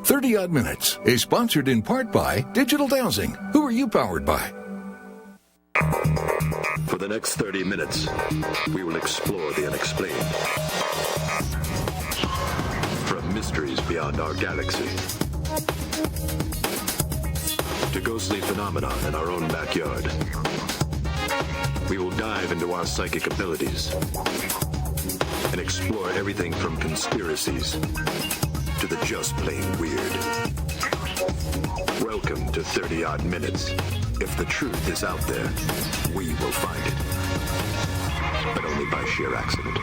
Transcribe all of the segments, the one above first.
30 Odd Minutes is sponsored in part by Digital Dowsing. Who are you powered by? For the next 30 minutes, we will explore the unexplained. From mysteries beyond our galaxy to ghostly phenomena in our own backyard. We will dive into our psychic abilities and explore everything from conspiracies to the just plain weird. Welcome to 30 Odd Minutes. If the truth is out there, we will find it. But only by sheer accident.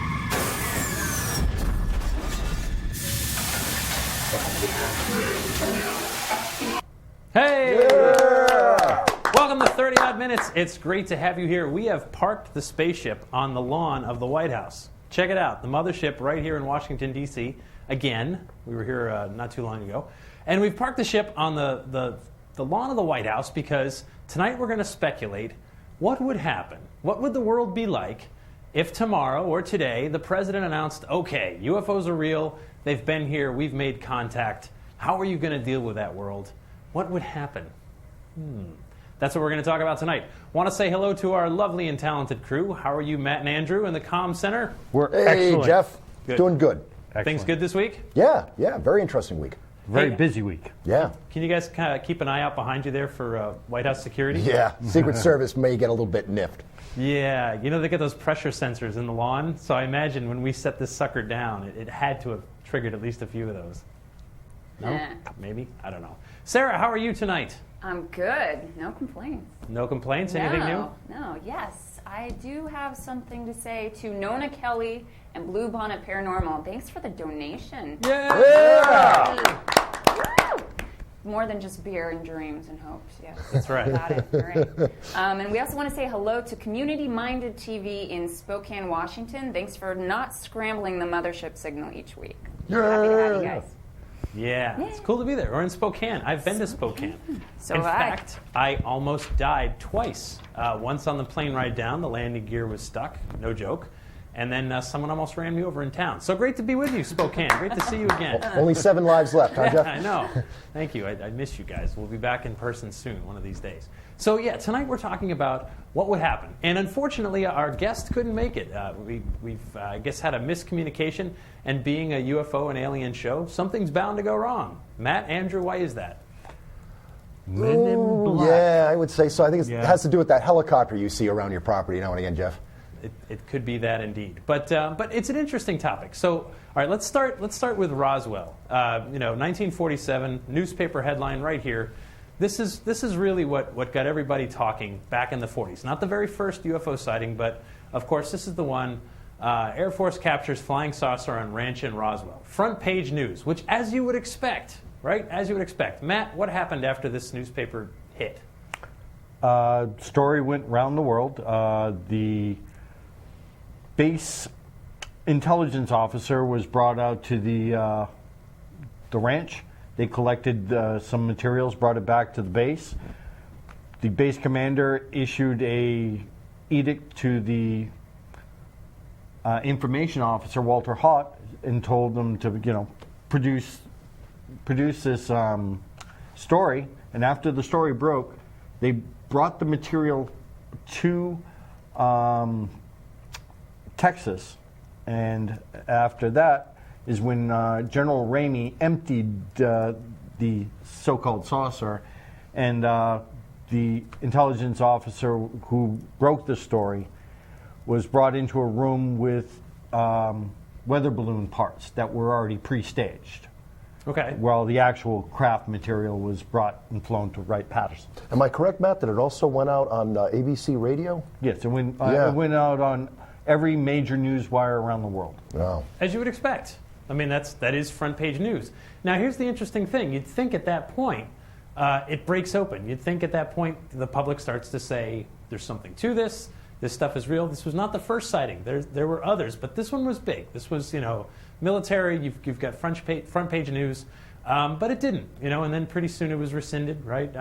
Hey! Yeah! Welcome to 30 Odd Minutes. It's great to have you here. We have parked the spaceship on the lawn of the White House. Check it out, the mothership right here in Washington, D.C. Again, we were here not too long ago. And we've parked the ship on the lawn of the White House because tonight we're going to speculate what would happen. What would the world be like if tomorrow or today the president announced, okay, UFOs are real, they've been here, we've made contact. How are you going to deal with that world? What would happen? That's what we're going to talk about tonight. Want to say hello to our lovely and talented crew. How are you, Matt and Andrew, in the comm center? We're excellent. Jeff. Good. Doing good. Excellent. Things good this week? Yeah. Very interesting week. Very Hey, busy week. Yeah. Can you guys kind of keep an eye out behind you there for White House security? Yeah. Secret Service may get a little bit niffed. Yeah, you know they get those pressure sensors in the lawn, so I imagine when we set this sucker down, it had to have triggered at least a few of those. No? Maybe? I don't know. Sarah, how are you tonight? I'm good. No complaints. No complaints? Anything new? No, yes. I do have something to say to Nona Kelly and Blue Bonnet Paranormal. Thanks for the donation. Yeah! Woo! More than just beer and dreams and hopes. Yes, that's right. Got it. All right. And we also want to say hello to Community Minded TV in Spokane, Washington. Thanks for not scrambling the mothership signal each week. Happy to have you guys. Yeah, it's cool to be there. We're in Spokane. I've been to Spokane. So in fact, I almost died twice. Once on the plane ride down, the landing gear was stuck, no joke. And then someone almost ran me over in town. So great to be with you, Spokane. Great to see you again. Only 7 lives left, huh, Jeff? I know. Thank you. I miss you guys. We'll be back in person soon, one of these days. So yeah, tonight we're talking about what would happen. And unfortunately, our guest couldn't make it. We've I guess, had a miscommunication. And being a UFO and alien show, something's bound to go wrong. Matt, Andrew, why is that? Men in Black. Yeah, I would say so. I think it has to do with that helicopter you see around your property now and again, Jeff. It could be that indeed, but it's an interesting topic. So, all right, let's start with Roswell. 1947 newspaper headline right here. This is really what got everybody talking back in the 40s. Not the very first UFO sighting, but of course this is the one. Air Force captures flying saucer on ranch in Roswell. Front page news, which as you would expect, right? As you would expect. Matt, what happened after this newspaper hit? Story went round the world. The base intelligence officer was brought out to the ranch. They collected some materials, brought it back to the base. The base commander issued a edict to the information officer, Walter Hott, and told them to, produce this story. And after the story broke, they brought the material to Texas, and after that is when General Ramey emptied the so-called saucer, and the intelligence officer who broke the story was brought into a room with weather balloon parts that were already pre-staged. Okay. While the actual craft material was brought and flown to Wright-Patterson. Am I correct, Matt, that it also went out on ABC radio? Yes, it went out on every major news wire around the world. Wow. As you would expect. I mean, that is front page news. Now, here's the interesting thing. You'd think at that point it breaks open. You'd think at that point the public starts to say, there's something to this. This stuff is real. This was not the first sighting. There were others, but this one was big. This was, military. You've got front page news, but it didn't, And then pretty soon it was rescinded, right?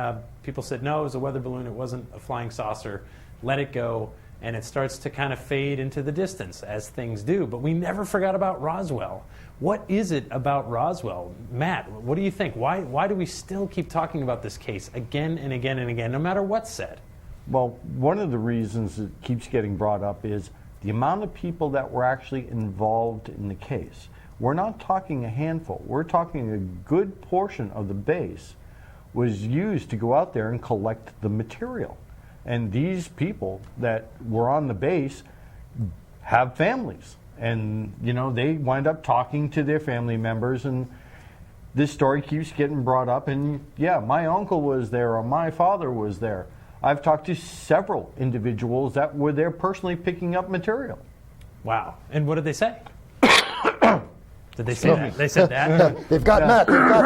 People said no, it was a weather balloon. It wasn't a flying saucer. Let it go, and it starts to kind of fade into the distance as things do. But we never forgot about Roswell. What is it about Roswell? Matt, what do you think? Why do we still keep talking about this case again and again and again, no matter what's said? Well, one of the reasons it keeps getting brought up is the amount of people that were actually involved in the case. We're not talking a handful. We're talking a good portion of the base was used to go out there and collect the material. And these people that were on the base have families. And, they wind up talking to their family members, and this story keeps getting brought up. And, yeah, my uncle was there, or my father was there. I've talked to several individuals that were there personally picking up material. Wow. And what did they say? Did they say that? They said that? They've got Matt. They've got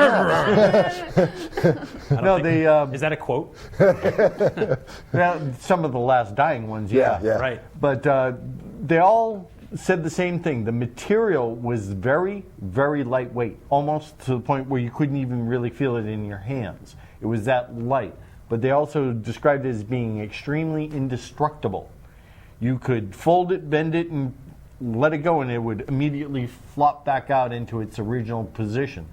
Matt. Is that a quote? Yeah, some of the last dying ones, yeah. Right. But they all said the same thing. The material was very, very lightweight, almost to the point where you couldn't even really feel it in your hands. It was that light. But they also described it as being extremely indestructible. You could fold it, bend it, and let it go, and it would immediately flop back out into its original position.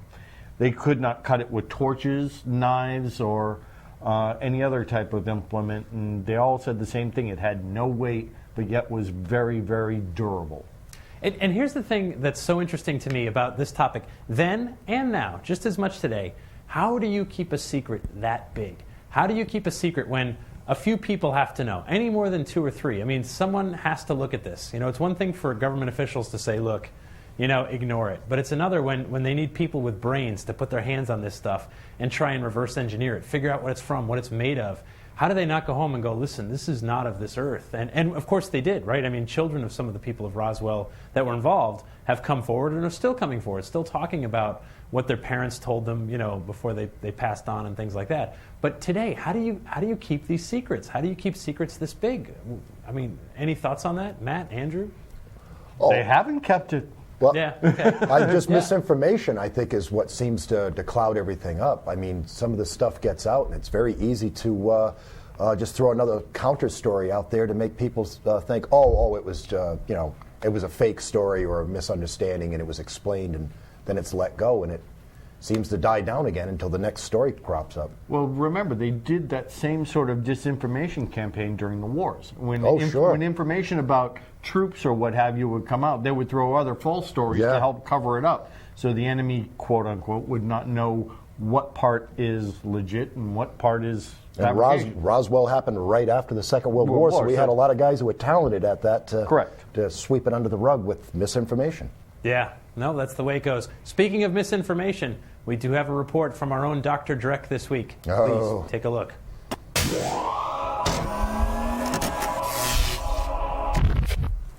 They could not cut it with torches, knives, or any other type of implement, and they all said the same thing. It had no weight, but yet was very, very durable. And here's the thing that's so interesting to me about this topic, then and now, just as much today. How do you keep a secret that big? How do you keep a secret when a few people have to know, any more than 2 or 3? I mean, someone has to look at this. It's one thing for government officials to say, look, ignore it. But it's another when they need people with brains to put their hands on this stuff and try and reverse engineer it, figure out what it's from, what it's made of. How do they not go home and go, listen, this is not of this earth? And of course they did, right? I mean, children of some of the people of Roswell that were involved have come forward and are still coming forward, still talking about what their parents told them, before they passed on and things like that. But today, how do you keep these secrets? How do you keep secrets this big? I mean, any thoughts on that, Matt, Andrew? They haven't kept it. Well, yeah, okay. Misinformation, I think, is what seems to cloud everything up. I mean, some of the stuff gets out, and it's very easy to just throw another counter story out there to make people think, it was, it was a fake story or a misunderstanding, and it was explained, and then it's let go, and it seems to die down again until the next story crops up. Well, remember, they did that same sort of disinformation campaign during the wars. When information about troops or what have you would come out, they would throw other false stories to help cover it up. So the enemy, quote unquote, would not know what part is legit and what part is fabrication. And Roswell happened right after the Second World War, so we had a lot of guys who were talented at that to sweep it under the rug with misinformation. Yeah, no, that's the way it goes. Speaking of misinformation, we do have a report from our own Dr. Dreck this week. Please take a look.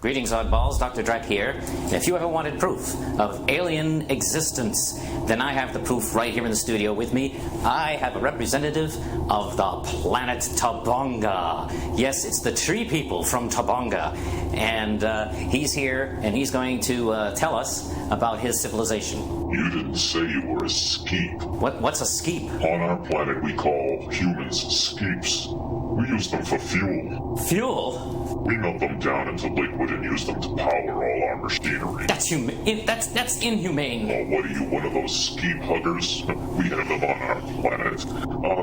Greetings, Oddballs. Dr. Dreck here. If you ever wanted proof of alien existence, then I have the proof right here in the studio with me. I have a representative of the planet Tabonga. Yes, it's the tree people from Tabonga. And he's here, and he's going to tell us about his civilization. You didn't say you were a skeep. What's a skeep? On our planet, we call humans skeeps. We use them for fuel. Fuel? We melt them down into liquid and use them to power all our machinery. That's inhumane. Oh, what are you, one of those skeep huggers? We have them on our planet.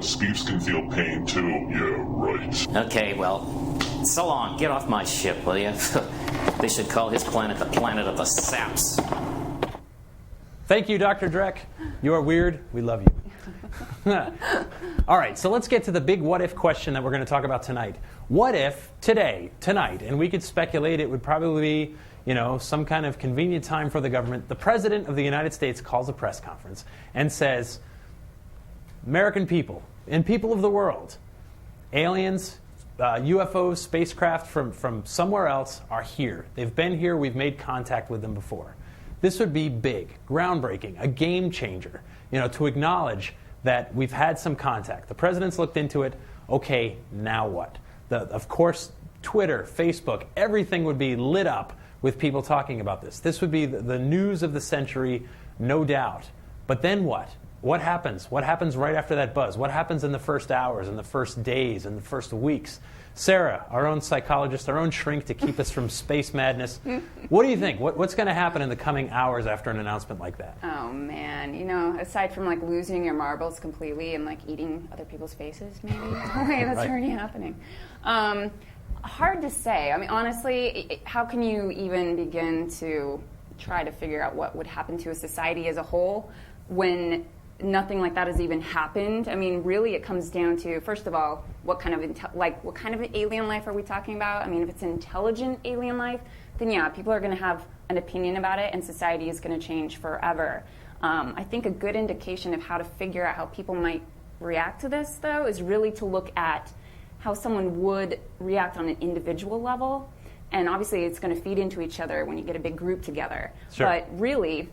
Skeeps can feel pain too. Yeah, right. Okay, well, so long. Get off my ship, will you? They should call his planet the planet of the saps. Thank you, Dr. Dreck. You are weird. We love you. All right, so let's get to the big what-if question that we're going to talk about tonight. What if tonight, and we could speculate it would probably be, some kind of convenient time for the government, the President of the United States calls a press conference and says, American people and people of the world, aliens, UFOs, spacecraft from somewhere else are here. They've been here. We've made contact with them before. This would be big, groundbreaking, a game changer, to acknowledge that we've had some contact. The president's looked into it. Okay, now what? Of course, Twitter, Facebook, everything would be lit up with people talking about this. This would be the news of the century, no doubt. But then what? What happens? What happens right after that buzz? What happens in the first hours, in the first days, in the first weeks? Sarah, our own psychologist, our own shrink to keep us from space madness. What do you think? What's going to happen in the coming hours after an announcement like that? Oh man, you know, aside from like losing your marbles completely and like eating other people's faces, maybe that's already happening. Hard to say. I mean, honestly, how can you even begin to try to figure out what would happen to a society as a whole when nothing like that has even happened? I mean, really, it comes down to, first of all, what kind of alien life are we talking about? I mean, if it's intelligent alien life, then yeah, people are going to have an opinion about it, and society is going to change forever. I think a good indication of how to figure out how people might react to this, though, is really to look at how someone would react on an individual level. And obviously, it's going to feed into each other when you get a big group together. Sure. But really,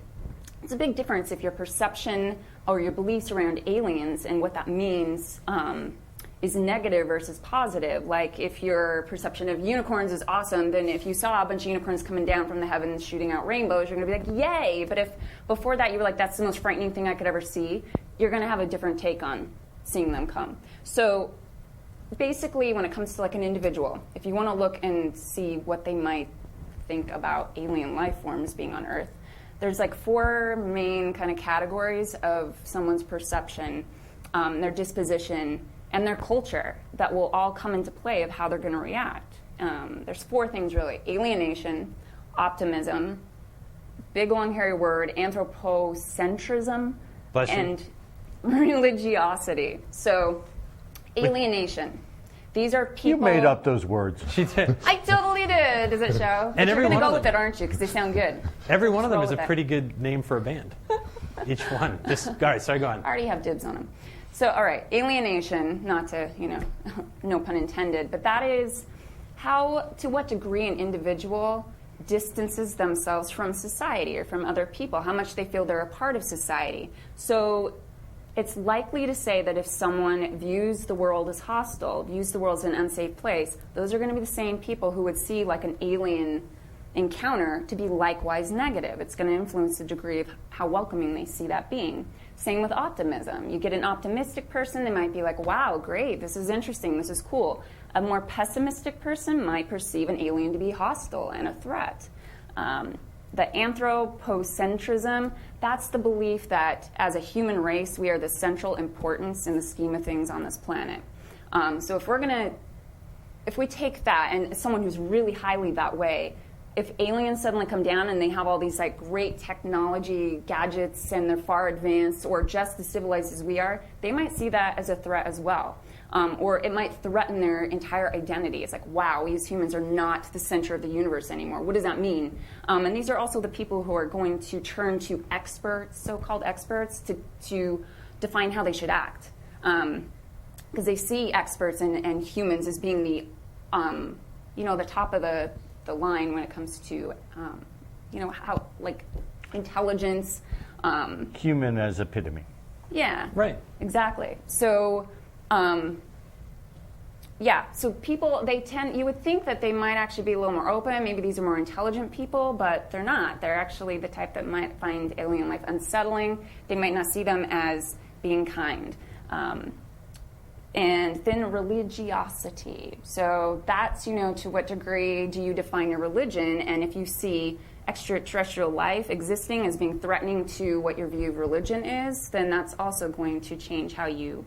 it's a big difference if your perception or your beliefs around aliens and what that means is negative versus positive. Like if your perception of unicorns is awesome, then if you saw a bunch of unicorns coming down from the heavens shooting out rainbows, you're going to be like, yay! But if before that you were like, that's the most frightening thing I could ever see, you're going to have a different take on seeing them come. So basically, when it comes to like an individual, if you want to look and see what they might think about alien life forms being on Earth, there's like 4 main kind of categories of someone's perception, their disposition, and their culture that will all come into play of how they're going to react. There's 4 things really: alienation, optimism, big long hairy word, anthropocentrism, and religiosity. So, alienation. These are people. You made up those words. She did. I totally did. Does it show? And but you're going to go with them, it, aren't you? Because they sound good. Every one of them roll is a with it. pretty good name for a band. Each one. All right, sorry, go on. I already have dibs on them. So, all right, alienation, not to, no pun intended, but that is to what degree an individual distances themselves from society or from other people, how much they feel they're a part of society. So it's likely to say that if someone views the world as hostile, views the world as an unsafe place, those are going to be the same people who would see like an alien encounter to be likewise negative. It's going to influence the degree of how welcoming they see that being. Same with optimism. You get an optimistic person, they might be like, wow, great, this is interesting, this is cool. A more pessimistic person might perceive an alien to be hostile and a threat. The anthropocentrism, that's the belief that as a human race, we are the central importance in the scheme of things on this planet. So if we take that and someone who's really highly that way, if aliens suddenly come down and they have all these like great technology gadgets and they're far advanced or just as civilized as we are, they might see that as a threat as well. Or it might threaten their entire identity. It's like, wow, we as humans are not the center of the universe anymore. What does that mean? And these are also the people who are going to turn to experts, so-called experts, to define how they should act. Because they see experts and humans as being the top of the line when it comes to, how, like, intelligence. Human as epitome. Yeah. Right. Exactly. So, so people, you would think that they might actually be a little more open. Maybe these are more intelligent people, but they're not. They're actually the type that might find alien life unsettling. They might not see them as being kind. And then religiosity. So that's, to what degree do you define your religion? And if you see extraterrestrial life existing as being threatening to what your view of religion is, then that's also going to change how you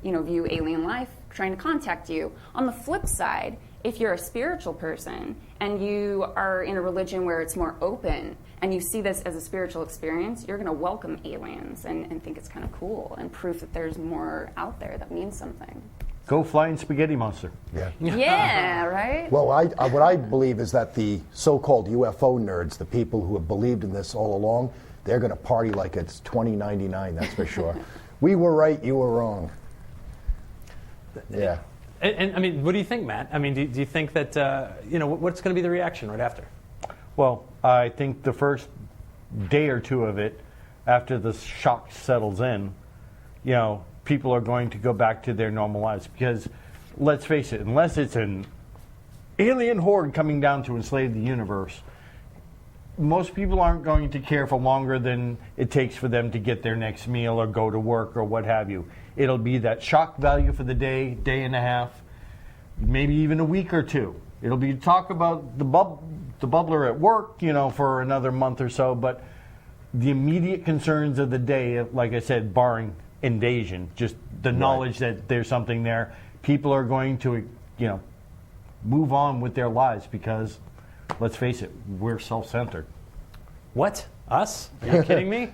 view alien life trying to contact you. On the flip side, if you're a spiritual person and you are in a religion where it's more open and you see this as a spiritual experience, you're going to welcome aliens and think it's kind of cool and proof that there's more out there that means something. Go flying spaghetti monster. Yeah. Yeah, right? Well, what I believe is that the so-called UFO nerds, the people who have believed in this all along, they're going to party like it's 2099, that's for sure. We were right, you were wrong. Yeah. And I mean, what do you think, Matt? I mean, do you think that, what's going to be the reaction right after? Well, I think the first day or two of it, after the shock settles in, people are going to go back to their normal lives. Because, let's face it, unless it's an alien horde coming down to enslave the universe, most people aren't going to care for longer than it takes for them to get their next meal or go to work or what have you. It'll be that shock value for the day, day and a half, maybe even a week or two. It'll be talk about the bubbler at work, for another month or so, but the immediate concerns of the day, like I said, barring invasion, just the knowledge that there's something there, people are going to, move on with their lives because, let's face it, we're self-centered. What? Us? Are you kidding me?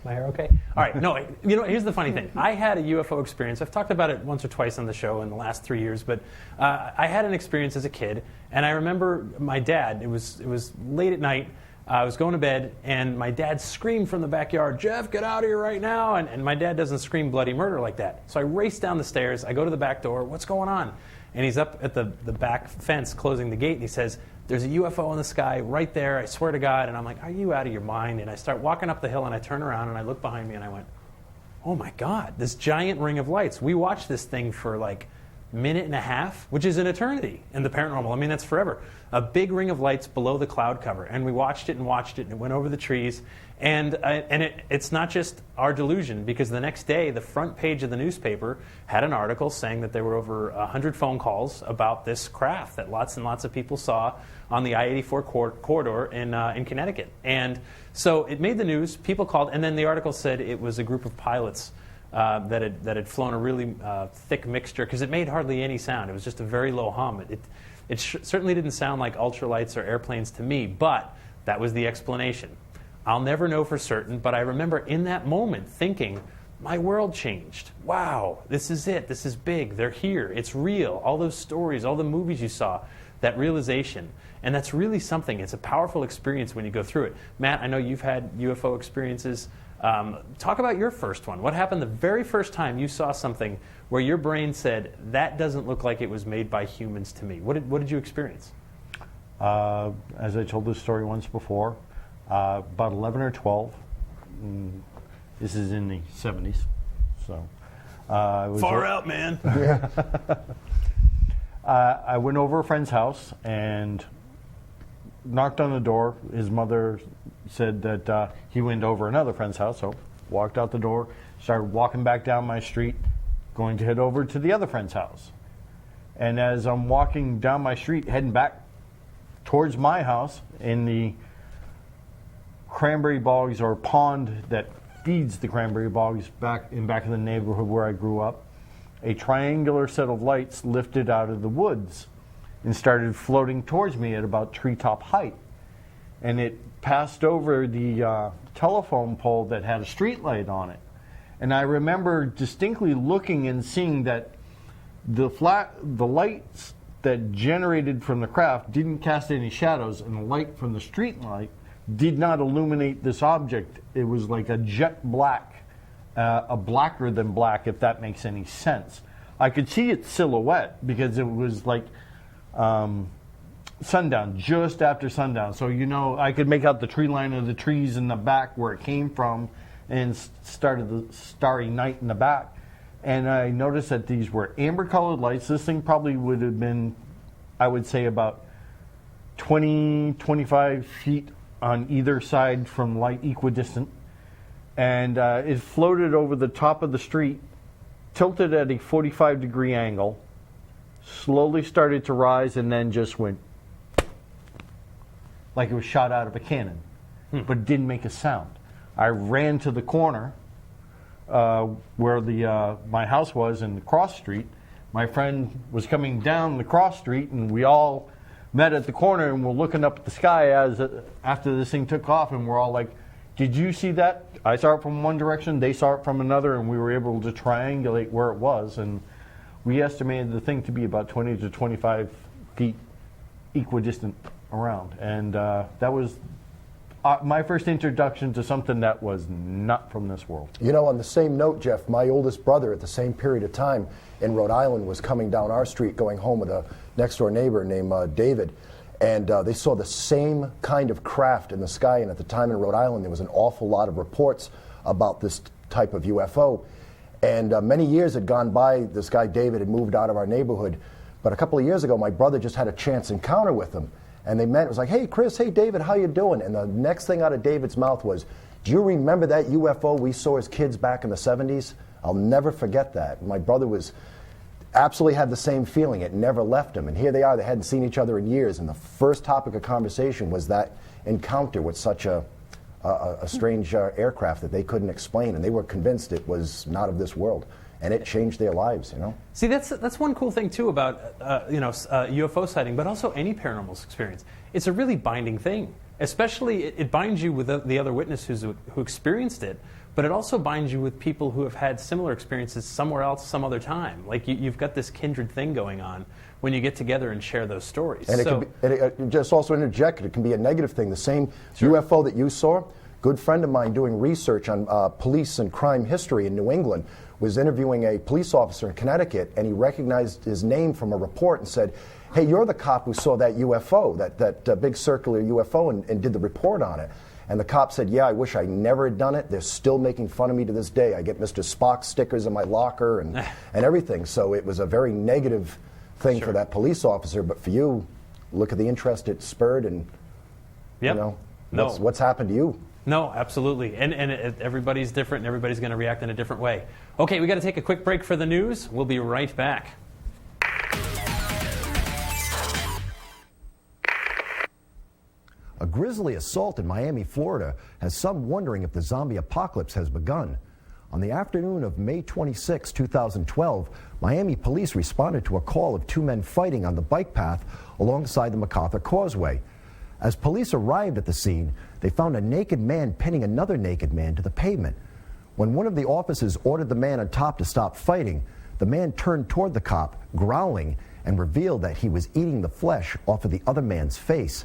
My hair okay? All right. No, here's the funny thing. I had a UFO experience. I've talked about it once or twice on the show in the last 3 years, but I had an experience as a kid, and I remember my dad. It was late at night. I was going to bed, and my dad screamed from the backyard, "Jeff, get out of here right now!" And my dad doesn't scream bloody murder like that. So I race down the stairs. I go to the back door. What's going on? And he's up at the back fence closing the gate, and he says, "There's a UFO in the sky right there, I swear to God." And I'm like, "Are you out of your mind?" And I start walking up the hill, and I turn around, and I look behind me, and I went, "Oh my God, this giant ring of lights." We watched this thing for like a minute and a half, which is an eternity in the paranormal. I mean, that's forever. A big ring of lights below the cloud cover. And we watched it, and it went over the trees. And it's not just our delusion, because the next day, the front page of the newspaper had an article saying that there were over 100 phone calls about this craft that lots and lots of people saw on the I-84 corridor in Connecticut. And so it made the news. People called, and then the article said it was a group of pilots that had flown a really thick mixture, because it made hardly any sound. It was just a very low hum. It certainly didn't sound like ultralights or airplanes to me, but that was the explanation. I'll never know for certain, but I remember in that moment thinking, my world changed. Wow, this is it. This is big. They're here. It's real. All those stories, all the movies you saw, that realization. And that's really something. It's a powerful experience when you go through it. Matt, I know you've had UFO experiences. Talk about your first one. What happened the very first time you saw something where your brain said, that doesn't look like it was made by humans to me? What did you experience? As I told this story once before, about 11 or 12. This is in the 70s. So, Far out, man. I went over a friend's house and knocked on the door. His mother said that he went over another friend's house, so walked out the door, started walking back down my street, going to head over to the other friend's house. And as I'm walking down my street, heading back towards my house in the cranberry bogs, or pond that feeds the cranberry bogs back in the neighborhood where I grew up, a triangular set of lights lifted out of the woods and started floating towards me at about treetop height. And it passed over the telephone pole that had a street light on it. And I remember distinctly looking and seeing that the lights that generated from the craft didn't cast any shadows, and the light from the street light did not illuminate this object. It was like a jet black, a blacker than black, if that makes any sense. I could see its silhouette because it was like sundown, just after sundown. So, I could make out the tree line of the trees in the back where it came from, and started the starry night in the back. And I noticed that these were amber-colored lights. This thing probably would have been, I would say, about 20, 25 feet on either side from light, equidistant. And it floated over the top of the street, tilted at a 45-degree angle, slowly started to rise, and then just went like it was shot out of a cannon, but it didn't make a sound. I ran to the corner where my house was in the cross street. My friend was coming down the cross street, and we all met at the corner, and we're looking up at the sky after this thing took off, and we're all like, "Did you see that?" I saw it from one direction, they saw it from another, and we were able to triangulate where it was, and we estimated the thing to be about 20 to 25 feet equidistant around. And that was my first introduction to something that was not from this world. On the same note, Jeff, my oldest brother at the same period of time in Rhode Island was coming down our street going home with a next-door neighbor named David. And they saw the same kind of craft in the sky. And at the time in Rhode Island, there was an awful lot of reports about this type of UFO. And many years had gone by. This guy, David, had moved out of our neighborhood. But a couple of years ago, my brother just had a chance encounter with him. And they met. It was like, hey, Chris, hey, David, how you doing? And the next thing out of David's mouth was, do you remember that UFO we saw as kids back in the 70s? I'll never forget that. My brother was absolutely had the same feeling. It never left him. And here they are. They hadn't seen each other in years. And the first topic of conversation was that encounter with such a strange aircraft that they couldn't explain. And they were convinced it was not of this world. And it changed their lives, you know? See, that's one cool thing, too, about UFO sighting, but also any paranormal experience. It's a really binding thing. Especially, it binds you with the other witnesses who experienced it, but it also binds you with people who have had similar experiences somewhere else, some other time. Like, you've got this kindred thing going on when you get together and share those stories. And it just also interject, it can be a negative thing. The same UFO that you saw, good friend of mine doing research on police and crime history in New England was interviewing a police officer in Connecticut, and he recognized his name from a report and said, hey, you're the cop who saw that UFO, that big circular UFO, and did the report on it. And the cop said, yeah, I wish I never had done it. They're still making fun of me to this day. I get Mr. Spock stickers in my locker and everything. So it was a very negative thing for that police officer. But for you, look at the interest it spurred, and you know, what's happened to you. No, absolutely. And everybody's different, and everybody's going to react in a different way. Okay, we got to take a quick break for the news. We'll be right back. A grisly assault in Miami, Florida, has some wondering if the zombie apocalypse has begun. On the afternoon of May 26, 2012, Miami police responded to a call of two men fighting on the bike path alongside the MacArthur Causeway. As police arrived at the scene, they found a naked man pinning another naked man to the pavement. When one of the officers ordered the man on top to stop fighting, the man turned toward the cop, growling, and revealed that he was eating the flesh off of the other man's face.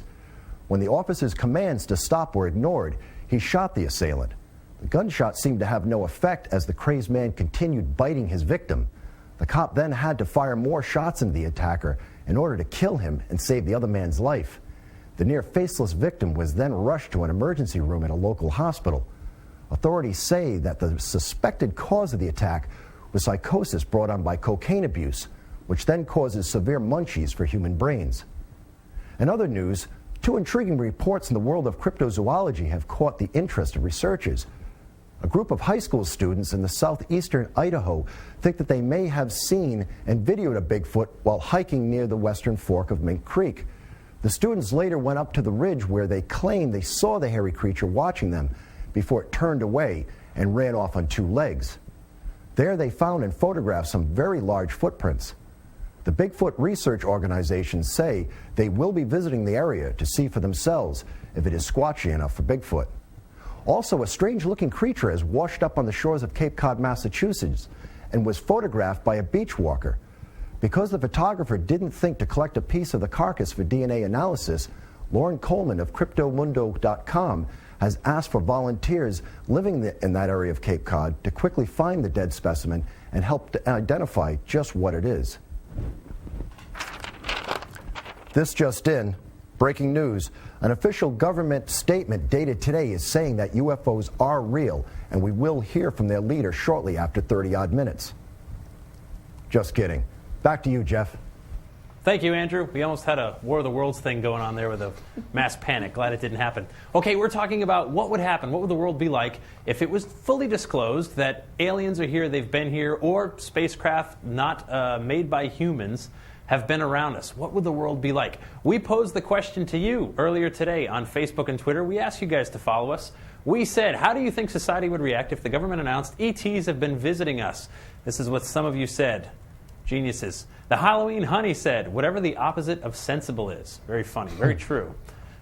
When the officer's commands to stop were ignored, he shot the assailant. The gunshot seemed to have no effect as the crazed man continued biting his victim. The cop then had to fire more shots into the attacker in order to kill him and save the other man's life. The near faceless victim was then rushed to an emergency room at a local hospital. Authorities say that the suspected cause of the attack was psychosis brought on by cocaine abuse, which then causes severe munchies for human brains. In other news, two intriguing reports in the world of cryptozoology have caught the interest of researchers. A group of high school students in the southeastern Idaho think that they may have seen and videoed a Bigfoot while hiking near the western fork of Mink Creek. The students later went up to the ridge where they claimed they saw the hairy creature watching them before it turned away and ran off on two legs. There they found and photographed some very large footprints. The Bigfoot research organizations say they will be visiting the area to see for themselves if it is squatchy enough for Bigfoot. Also, a strange-looking creature has washed up on the shores of Cape Cod, Massachusetts, and was photographed by a beach walker. Because the photographer didn't think to collect a piece of the carcass for DNA analysis, Lauren Coleman of CryptoMundo.com has asked for volunteers living in that area of Cape Cod to quickly find the dead specimen and help to identify just what it is. This just in, breaking news. An official government statement dated today is saying that UFOs are real, and we will hear from their leader shortly after 30-odd minutes. Just kidding. Back to you, Jeff. Thank you, Andrew. We almost had a War of the Worlds thing going on there with a mass panic. Glad it didn't happen. Okay, we're talking about what would happen. What would the world be like if it was fully disclosed that aliens are here, they've been here, or spacecraft not made by humans have been around us? What would the world be like? We posed the question to you earlier today on Facebook and Twitter. We asked you guys to follow us. We said, how do you think society would react if the government announced ETs have been visiting us? This is what some of you said. Geniuses. The Halloween Honey said, whatever the opposite of sensible is. Very funny, very true.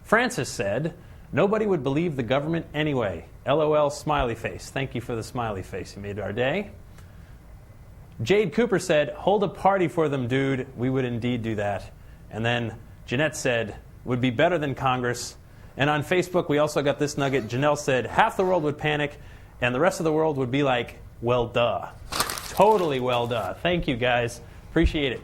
Francis said, nobody would believe the government anyway. LOL smiley face. Thank you for the smiley face. You made our day. Jade Cooper said, hold a party for them, dude. We would indeed do that. And then Jeanette said, would be better than Congress. And on Facebook, we also got this nugget. Janelle said, half the world would panic, and the rest of the world would be like, well, duh. Totally well, duh. Thank you, guys. Appreciate it.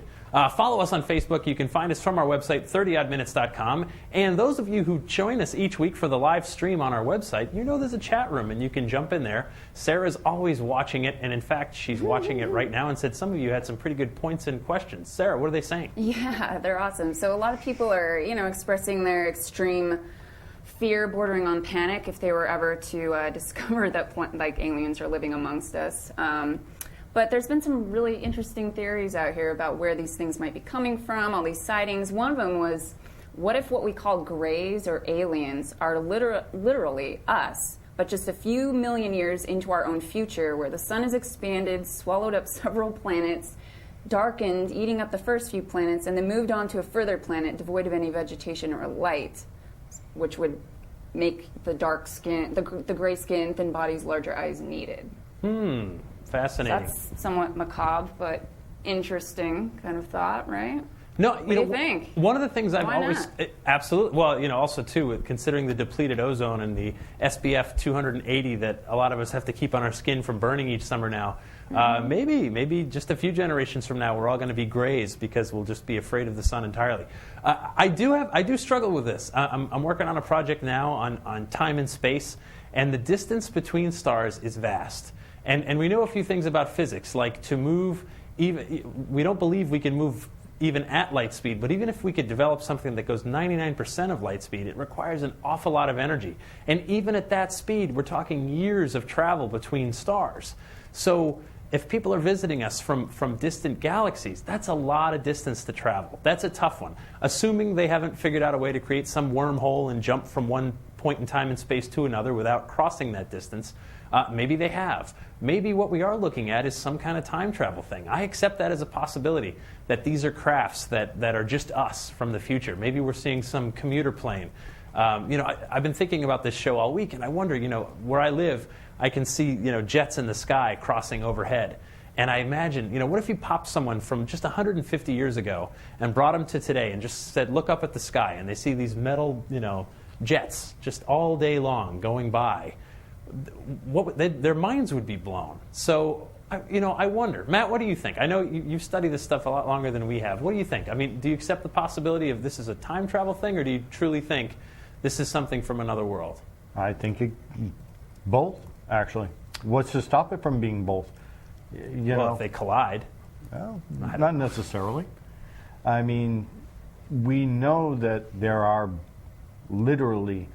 Follow us on Facebook. You can find us from our website, 30oddminutes.com. And those of you who join us each week for the live stream on our website, you know there's a chat room, and you can jump in there. Sarah's always watching it, and in fact, she's watching it right now and said some of you had some pretty good points and questions. Sarah, what are they saying? Yeah, they're awesome. So a lot of people are, expressing their extreme fear bordering on panic if they were ever to discover that aliens are living amongst us. But there's been some really interesting theories out here about where these things might be coming from, all these sightings. One of them was, what if what we call grays or aliens are literally us, but just a few million years into our own future, where the sun has expanded, swallowed up several planets, darkened, eating up the first few planets, and then moved on to a further planet devoid of any vegetation or light, which would make the dark skin, the gray skin, thin bodies, larger eyes needed. Fascinating. That's somewhat macabre, but interesting kind of thought, right? No, what do you think? One of the things I've Why always not? Absolutely. Well, also too, considering the depleted ozone and the SPF 280 that a lot of us have to keep on our skin from burning each summer now. Maybe just a few generations from now, we're all going to be grays because we'll just be afraid of the sun entirely. I do struggle with this. I'm working on a project now on time and space, and the distance between stars is vast. And we know a few things about physics, like to move, we don't believe we can move even at light speed, but even if we could develop something that goes 99% of light speed, it requires an awful lot of energy. And even at that speed, we're talking years of travel between stars. So if people are visiting us from distant galaxies, that's a lot of distance to travel. That's a tough one. Assuming they haven't figured out a way to create some wormhole and jump from one point in time and space to another without crossing that distance, maybe they have. Maybe what we are looking at is some kind of time travel thing. I accept that as a possibility, that these are crafts that are just us from the future. Maybe we're seeing some commuter plane. I've been thinking about this show all week, and I wonder, where I live, I can see, jets in the sky crossing overhead. And I imagine, what if you popped someone from just 150 years ago and brought them to today and just said, look up at the sky, and they see these metal, jets just all day long going by. Their minds would be blown. So, I wonder. Matt, what do you think? I know you've studied this stuff a lot longer than we have. What do you think? I mean, do you accept the possibility of this is a time travel thing, or do you truly think this is something from another world? I think both, actually. What's to stop it from being both? If they collide. Well, not necessarily. I mean, we know that there are literally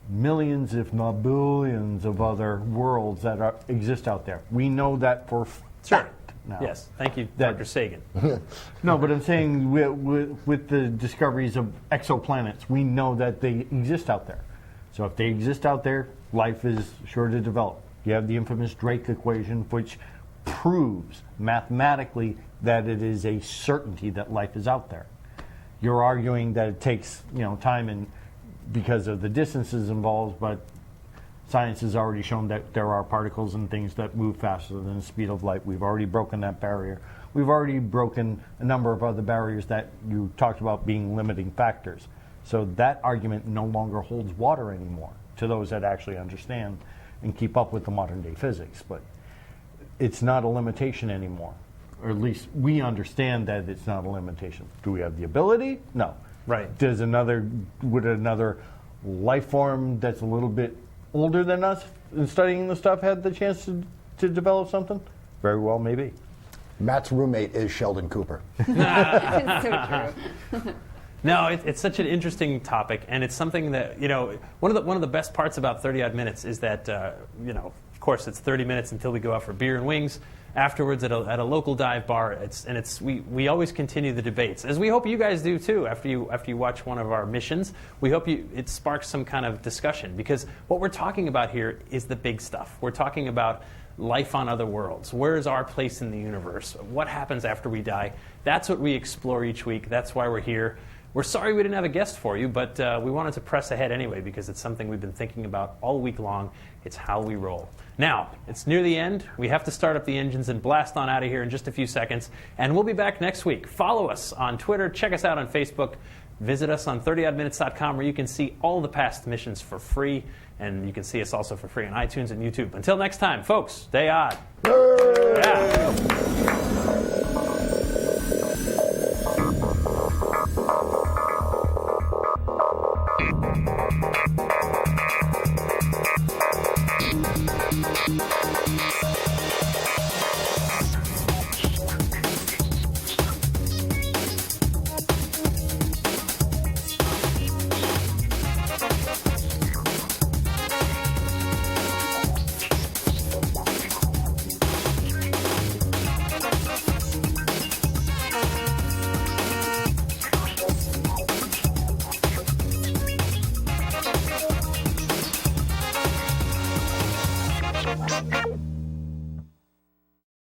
millions, if not billions, of other worlds that exist out there. We know that for fact now. Yes, thank you, Dr. Sagan. No, but I'm saying with the discoveries of exoplanets, we know that they exist out there. So if they exist out there, life is sure to develop. You have the infamous Dreck equation, which proves mathematically that it is a certainty that life is out there. You're arguing that it takes time and because of the distances involved, but science has already shown that there are particles and things that move faster than the speed of light. We've already broken that barrier. We've already broken a number of other barriers that you talked about being limiting factors. So that argument no longer holds water anymore to those that actually understand and keep up with the modern day physics. But it's not a limitation anymore, or at least we understand that it's not a limitation. Do we have the ability? No. Right. Would another life form that's a little bit older than us in studying the stuff had the chance to develop something? Very well, maybe. Matt's roommate is Sheldon Cooper. It's so true. No, it's such an interesting topic, and it's something that, one of the best parts about 30 Odd Minutes is that, of course, it's 30 minutes until we go out for beer and wings. Afterwards, at a local dive bar, we always continue the debates, as we hope you guys do too. After you watch one of our missions, we hope it sparks some kind of discussion, because what we're talking about here is the big stuff. We're talking about life on other worlds. Where is our place in the universe? What happens after we die? That's what we explore each week. That's why we're here. We're sorry we didn't have a guest for you, but we wanted to press ahead anyway because it's something we've been thinking about all week long. It's how we roll. Now, it's near the end. We have to start up the engines and blast on out of here in just a few seconds. And we'll be back next week. Follow us on Twitter. Check us out on Facebook. Visit us on 30oddminutes.com where you can see all the past missions for free. And you can see us also for free on iTunes and YouTube. Until next time, folks, stay odd. Yeah.